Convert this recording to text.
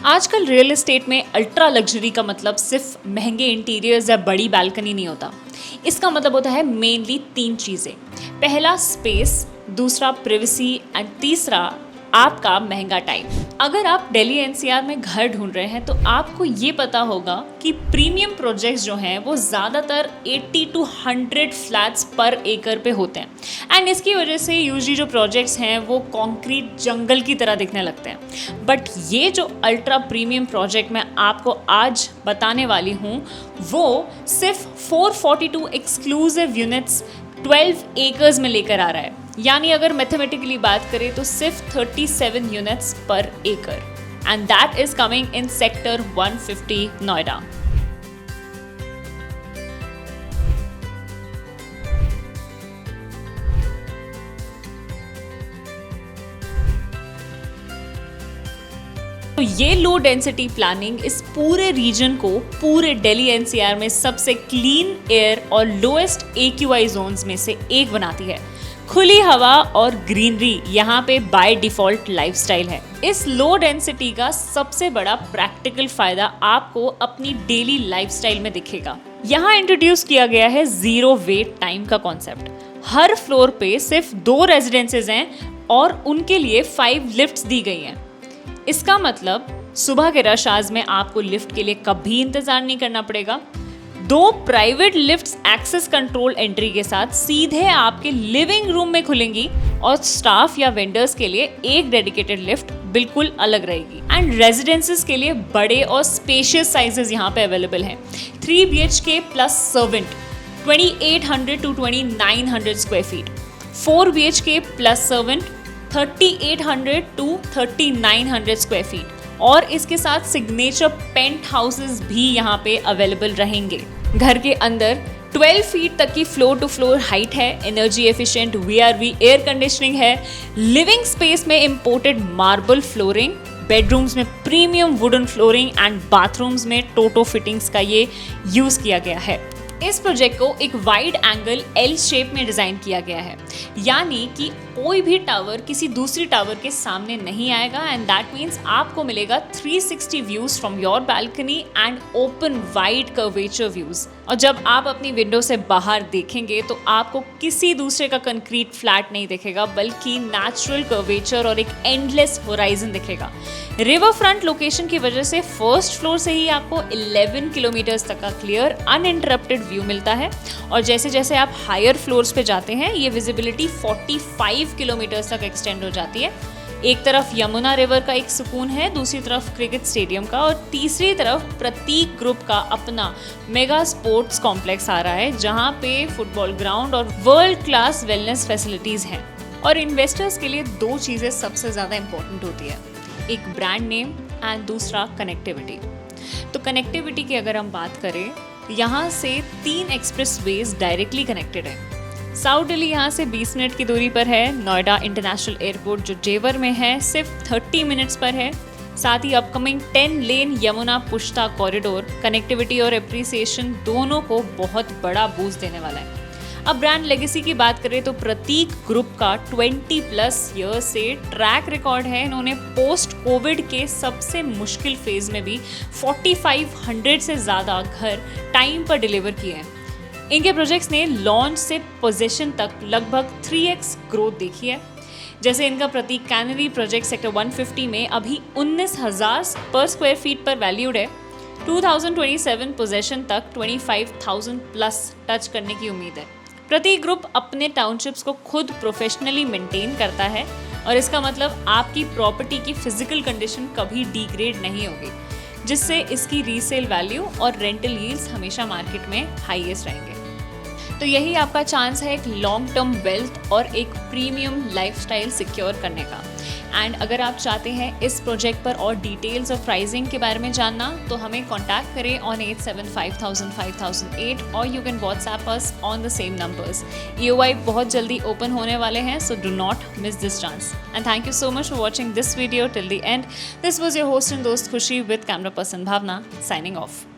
आजकल real estate में ultra luxury का मतलब सिर्फ महंगे इंटीरियर्स या बड़ी बालकनी नहीं होता। इसका मतलब होता है मेनली 3 चीज़ें। पहला स्पेस, दूसरा प्रिवेसी एंड तीसरा आपका महंगा टाइम। अगर आप दिल्ली एनसीआर में घर ढूंढ रहे हैं तो आपको ये पता होगा कि प्रीमियम प्रोजेक्ट्स जो हैं वो ज़्यादातर 80 to 100 फ्लैट्स पर एकड़ पे होते हैं एंड इसकी वजह से यूजुअली जो प्रोजेक्ट्स हैं वो कॉन्क्रीट जंगल की तरह दिखने लगते हैं। बट ये जो अल्ट्रा प्रीमियम प्रोजेक्ट मैं आपको आज बताने वाली हूँ वो सिर्फ 442 एक्सक्लूसिव यूनिट्स 12 एकर्स में लेकर आ रहा है। यानी अगर मैथमेटिकली बात करें तो सिर्फ 37 यूनिट्स पर एकड़ and that is coming in sector 150 Noida. तो ये लो डेंसिटी प्लानिंग इस पूरे रीजन को पूरे दिल्ली एनसीआर में सबसे क्लीन एयर और लोएस्ट AQI जोन्स में से एक बनाती है। खुली हवा और ग्रीनरी यहाँ पे बाय डिफॉल्ट लाइफस्टाइल है। इस लो डेंसिटी का सबसे बड़ा प्रैक्टिकल फायदा आपको अपनी डेली लाइफस्टाइल में दिखेगा। यहाँ इंट्रोड्यूस किया गया है जीरो वेट टाइम का कॉन्सेप्ट। हर फ्लोर पे सिर्फ 2 रेजिडेंसेज हैं और उनके लिए 5 लिफ्ट्स दी गई हैं। इसका मतलब सुबह के रश आवर्स में आपको लिफ्ट के लिए कभी इंतजार नहीं करना पड़ेगा। 2 private lifts access control entry के साथ सीधे आपके लिविंग रूम में खुलेंगी और स्टाफ या वेंडर्स के लिए एक डेडिकेटेड लिफ्ट बिल्कुल अलग रहेगी। एंड रेजिडेंसेस के लिए बड़े और स्पेशियस साइजेस यहाँ पे अवेलेबल हैं। 3 BHK plus servant 2800 to 2900 square feet, 4 BHK plus servant 3800 to 3900 square feet और इसके साथ सिग्नेचर पेंट हाउसेस भी यहाँ पे अवेलेबल रहेंगे। घर के अंदर 12 फीट तक की फ्लोर टू फ्लोर हाइट है, energy efficient VRV air conditioning है, लिविंग स्पेस में इंपोर्टेड मार्बल फ्लोरिंग, बेडरूम्स में premium wooden flooring and bathrooms में टोटो फिटिंग्स का ये यूज किया गया है। इस प्रोजेक्ट को एक वाइड एंगल L शेप में डिजाइन किया गया है, यानी कि कोई भी टावर किसी दूसरी टावर के सामने नहीं आएगा एंड दैट मीन्स आपको मिलेगा 360 views from your balcony and open wide curvature views. और जब आप अपनी विंडो से बाहर देखेंगे तो आपको किसी दूसरे का कंक्रीट फ्लैट नहीं दिखेगा बल्कि नेचुरल कर्वेचर और एक एंडलेस होराइजन दिखेगा। रिवर फ्रंट लोकेशन की वजह से फर्स्ट फ्लोर से ही आपको 11 किलोमीटर्स तक का क्लियर अनइंटरप्टेड व्यू मिलता है और जैसे जैसे आप हायर फ्लोर्स पे जाते हैं ये विजिबिलिटी 45 किलोमीटर्स तक एक्सटेंड हो जाती है। एक तरफ यमुना रिवर का एक सुकून है, दूसरी तरफ क्रिकेट स्टेडियम का और तीसरी तरफ प्रतीक ग्रुप का अपना मेगा स्पोर्ट्स कॉम्प्लेक्स आ रहा है जहां पे फुटबॉल ग्राउंड और वर्ल्ड क्लास वेलनेस फैसिलिटीज हैं। और इन्वेस्टर्स के लिए 2 चीज़ें सबसे ज़्यादा इंपॉर्टेंट होती है, एक ब्रांड नेम एंड दूसरा कनेक्टिविटी। तो कनेक्टिविटी की अगर हम बात करें, यहाँ से 3 एक्सप्रेस वेज डायरेक्टली कनेक्टेड है। साउथ दिल्ली यहाँ से 20 मिनट की दूरी पर है। नोएडा इंटरनेशनल एयरपोर्ट जो जेवर में है सिर्फ 30 मिनट्स पर है। साथ ही अपकमिंग 10 लेन यमुना पुष्ता कॉरिडोर कनेक्टिविटी और एप्रिसिएशन दोनों को बहुत बड़ा बूस्ट देने वाला है। अब ब्रांड लेगेसी की बात करें तो प्रतीक ग्रुप का 20+ ईयर से ट्रैक रिकॉर्ड है। इन्होंने पोस्ट कोविड के सबसे मुश्किल फेज में भी 4500 से ज़्यादा घर टाइम पर डिलीवर किए हैं। इनके प्रोजेक्ट्स ने लॉन्च से पोजीशन तक लगभग 3x ग्रोथ देखी है। जैसे इनका प्रतीक कैनरी प्रोजेक्ट सेक्टर 150 में अभी 19,000 पर स्क्वायर फीट पर वैल्यूड है। 2027 पोजीशन तक 25,000 प्लस टच करने की उम्मीद है। प्रतीक ग्रुप अपने टाउनशिप्स को खुद प्रोफेशनली मेंटेन करता है और इसका मतलब आपकी प्रॉपर्टी की फिजिकल कंडीशन कभी डिग्रेड नहीं होगी, जिससे इसकी रीसेल वैल्यू और रेंटल यील्ड्स हमेशा मार्केट में हाईएस्ट रहेंगे। तो यही आपका चांस है एक लॉन्ग टर्म वेल्थ और एक प्रीमियम लाइफस्टाइल सिक्योर करने का। एंड अगर आप चाहते हैं इस प्रोजेक्ट पर और डिटेल्स और प्राइसिंग के बारे में जानना तो हमें कॉन्टैक्ट करें ऑन 8750005008 और you can WhatsApp us on the same numbers. EOI बहुत जल्दी ओपन होने वाले हैं, so do not miss this chance. And thank you so much for watching this video till the end. This was your host and दोस्त Khushi with camera person Bhavna signing of.